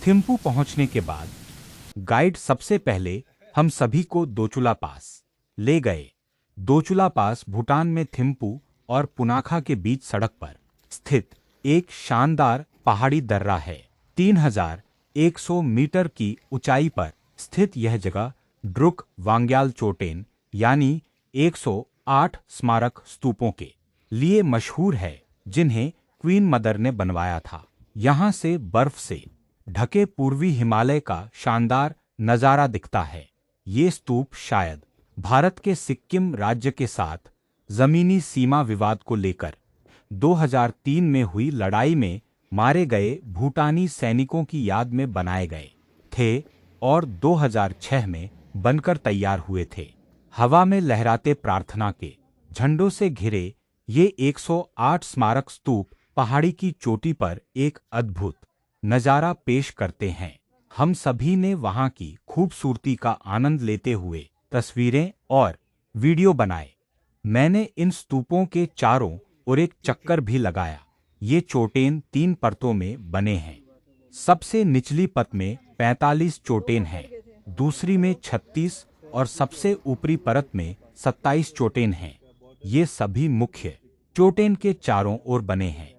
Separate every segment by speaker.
Speaker 1: थिम्पू पहुंचने के बाद गाइड सबसे पहले हम सभी को दोचुला पास ले गए। दोचुला पास भूटान में थिम्पू और पुनाखा के बीच सड़क पर स्थित एक शानदार पहाड़ी दर्रा है। 3100 मीटर की ऊंचाई पर स्थित यह जगह ड्रुक वांग्याल चोटेन यानी 108 स्मारक स्तूपों के लिए मशहूर है, जिन्हें क्वीन मदर ने बनवाया था। यहाँ से बर्फ से ढके पूर्वी हिमालय का शानदार नज़ारा दिखता है। ये स्तूप शायद भारत के सिक्किम राज्य के साथ जमीनी सीमा विवाद को लेकर 2003 में हुई लड़ाई में मारे गए भूटानी सैनिकों की याद में बनाए गए थे और 2006 में बनकर तैयार हुए थे। हवा में लहराते प्रार्थना के झंडों से घिरे ये 108 स्मारक स्तूप पहाड़ी की चोटी पर एक अद्भुत नज़ारा पेश करते हैं। हम सभी ने वहां की खूबसूरती का आनंद लेते हुए तस्वीरें और वीडियो बनाए। मैंने इन स्तूपों के चारों ओर एक चक्कर भी लगाया। ये चोटेन 3 परतों में बने हैं। सबसे निचली परत में 45 चोटेन हैं, दूसरी में 36 और सबसे ऊपरी परत में 27 चोटेन हैं। ये सभी मुख्य चोटेन के चारों ओर बने हैं।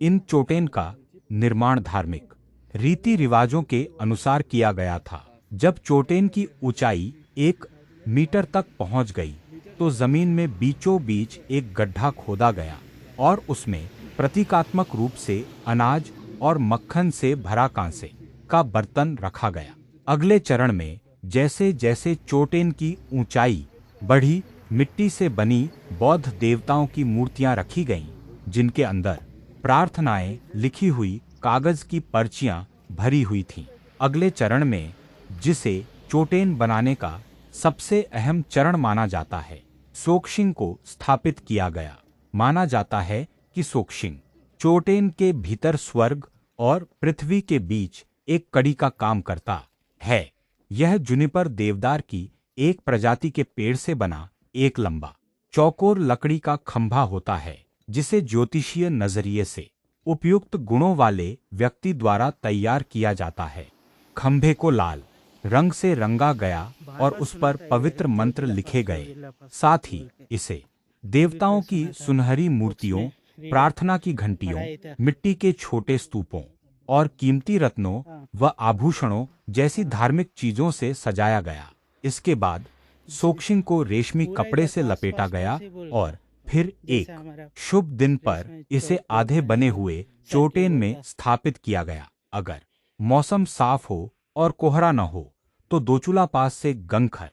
Speaker 1: इन चोटेन का निर्माण धार्मिक रीति रिवाजों के अनुसार किया गया था। जब चोटेन की ऊंचाई 1 मीटर तक पहुंच गई तो जमीन में बीचों बीच एक गड्ढा खोदा गया और उसमें प्रतीकात्मक रूप से अनाज और मक्खन से भरा कांसे का बर्तन रखा गया। अगले चरण में जैसे जैसे चोटेन की ऊंचाई बढ़ी, मिट्टी से बनी बौद्ध देवताओं की मूर्तियां रखी गईं, जिनके अंदर प्रार्थनाएं लिखी हुई कागज की पर्चियां भरी हुई थीं। अगले चरण में, जिसे चोटेन बनाने का सबसे अहम चरण माना जाता है, सोक्शिंग को स्थापित किया गया। माना जाता है कि सोक्शिंग चोटेन के भीतर स्वर्ग और पृथ्वी के बीच एक कड़ी का काम करता है। यह जुनिपर देवदार की एक प्रजाति के पेड़ से बना एक लंबा चौकोर लकड़ी का खंभा होता है, जिसे ज्योतिषीय नजरिए से उपयुक्त गुणों वाले व्यक्ति द्वारा तैयार किया जाता है। खंभे को लाल रंग से रंगा गया और उस पर पवित्र मंत्र लिखे गए। साथ ही इसे देवताओं की सुनहरी मूर्तियों, प्रार्थना की घंटियों, मिट्टी के छोटे स्तूपों और कीमती रत्नों व आभूषणों जैसी धार्मिक चीजों से सजाया गया। इसके बाद सोक्शिंग को रेशमी कपड़े से लपेटा गया और फिर एक शुभ दिन पर इसे आधे बने हुए चोटेन में स्थापित किया गया। अगर मौसम साफ हो और कोहरा न हो तो दोचुला पास से गंगखर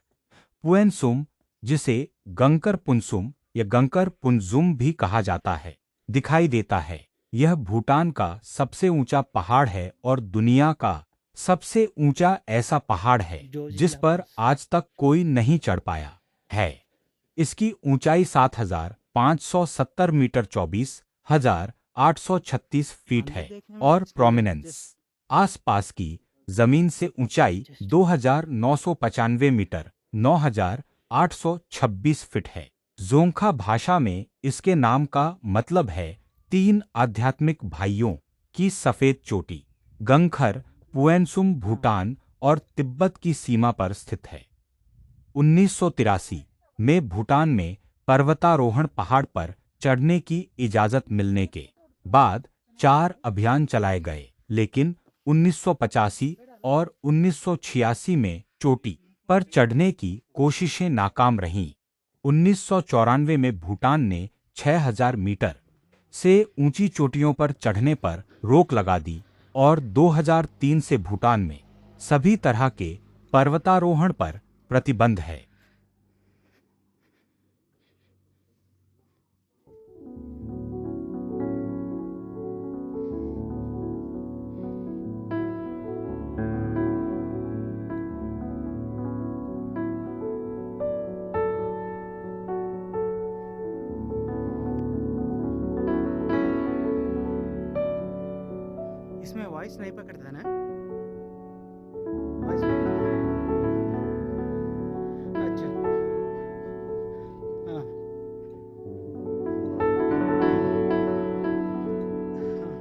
Speaker 1: पुएनसुम, जिसे गंकर पुनसुम या गंकर पुनजुम भी कहा जाता है, दिखाई देता है। यह भूटान का सबसे ऊंचा पहाड़ है और दुनिया का सबसे ऊंचा ऐसा पहाड़ है जिस पर आज तक कोई नहीं चढ़ पाया है। इसकी ऊंचाई 7570 मीटर 24,836 फीट है और प्रोमिनेंस आसपास की जमीन से ऊंचाई 2995 मीटर 9826 फीट है। जोंगखा भाषा में इसके नाम का मतलब है 3 आध्यात्मिक भाइयों की सफेद चोटी। गंगखर पुएनसुम भूटान और तिब्बत की सीमा पर स्थित है। 1983 में भूटान में पर्वतारोहण पहाड़ पर चढ़ने की इजाजत मिलने के बाद 4 अभियान चलाए गए, लेकिन 1985 और 1986 में चोटी पर चढ़ने की कोशिशें नाकाम रहीं। 1994 में भूटान ने 6000 मीटर से ऊंची चोटियों पर चढ़ने पर रोक लगा दी और 2003 से भूटान में सभी तरह के पर्वतारोहण पर प्रतिबंध है।
Speaker 2: इसमें वॉइस नहीं पकड़ता ना? वॉइस पकड़ता है। अच्छा। हाँ। हाँ।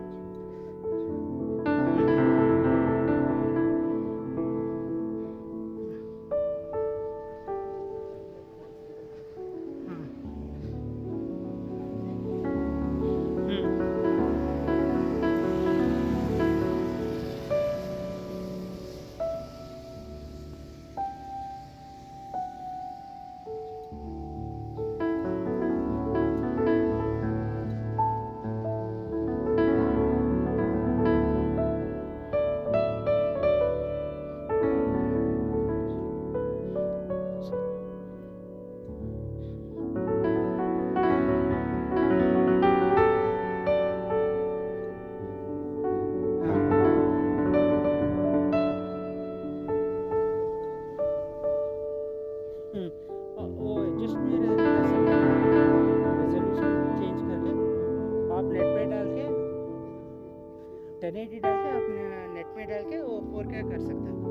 Speaker 2: 1080 डाल के अपने नेट में डाल के वो 4K कर सकता है।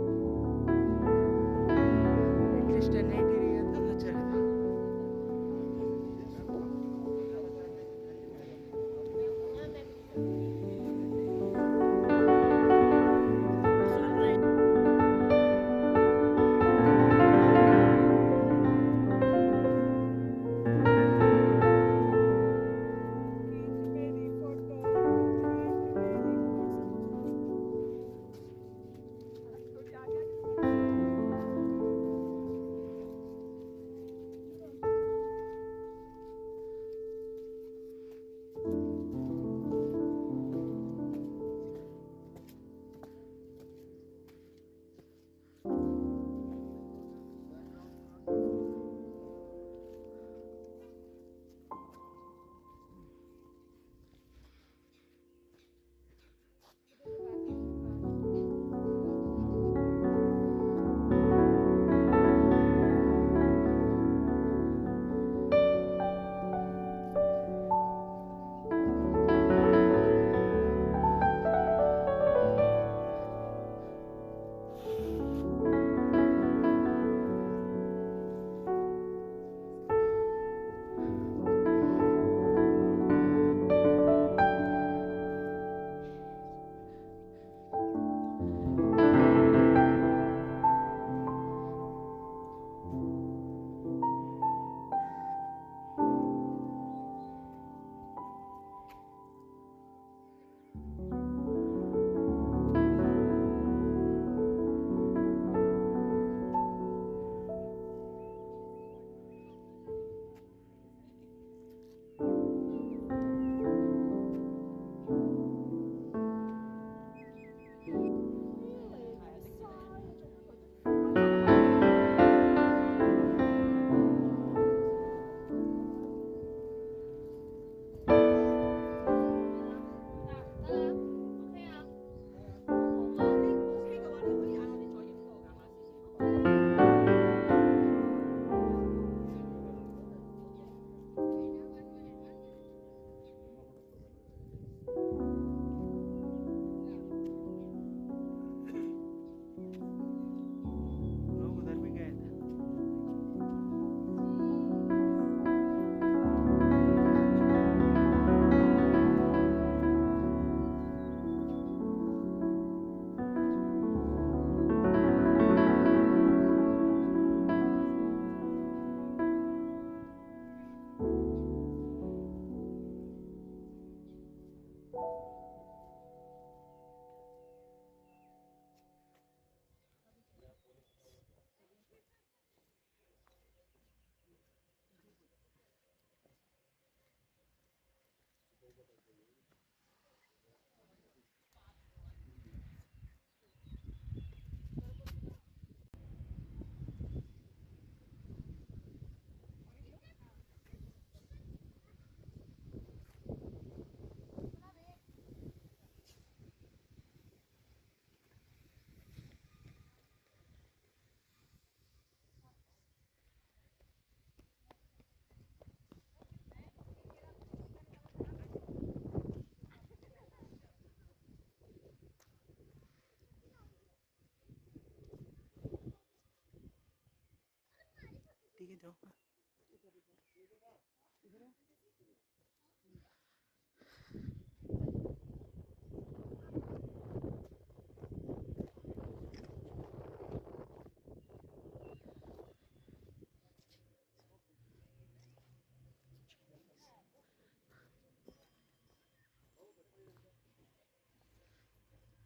Speaker 2: एटलीस्ट 1080 रहेगा तो अच्छा रहता है। लोग उधर भी गए थे। ठीक है जाओ।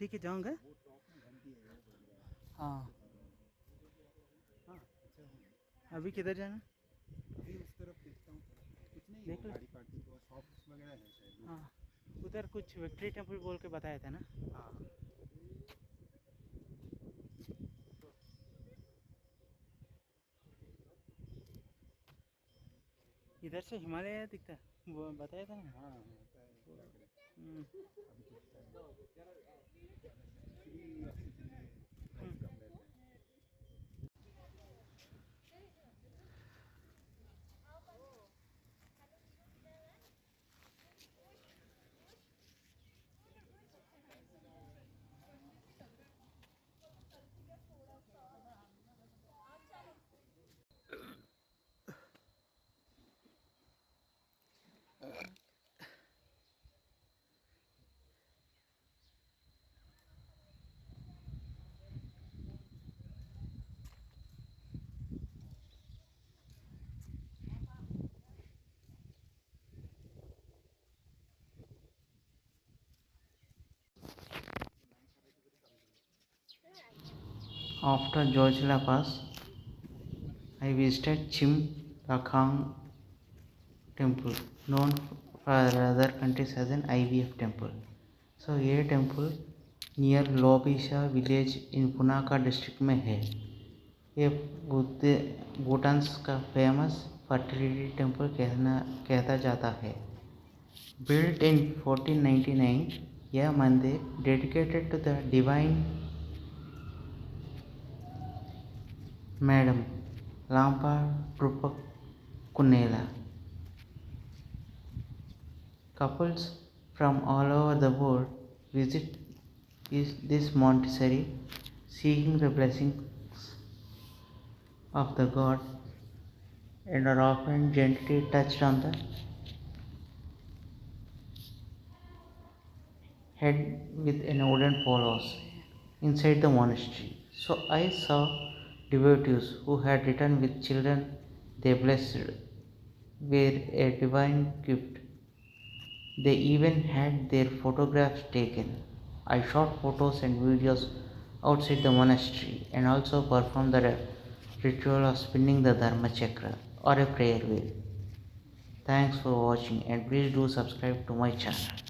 Speaker 2: ठीक है जाऊँगा। हाँ अभी किधर जाना?
Speaker 3: अभी उस तरफ देखता हूँ, कुछ नहीं
Speaker 2: देख
Speaker 3: वो
Speaker 2: लो।
Speaker 3: गाड़ी पार्किंग के बाद शॉप्स वगैरह है शायद।
Speaker 2: हाँ उधर कुछ विक्ट्री टेम्पल बोल के बताया था ना।
Speaker 3: हाँ
Speaker 2: इधर से हिमालय दिखता है, वो बताया था ना।
Speaker 3: हाँ होता है, क्या करें
Speaker 2: हम्म,
Speaker 3: अभी कुछ टाइम एक्चुअली ऑक्सीजन में प्राइस कम रहता है।
Speaker 4: After Jojila Pass, I visited Chim Rakang temple, known for other countries as an IVF temple. So ये temple near लोबिशा village in Punaka district में है. ये भूटान का फेमस फर्टिलिटी टेम्पल कहता जाता है. Built in 1499, यह मंदिर dedicated to the divine Madam Lampa Trupakunela. Couples from all over the world visit this monastery seeking the blessings of the god and are often gently touched on the head with an wooden polos inside the monastery. So I saw devotees who had returned with children they blessed were a divine gift. They even had their photographs taken. I shot photos and videos outside the monastery and also performed the ritual of spinning the Dharma Chakra or a prayer wheel. Thanks for watching and please do subscribe to my channel.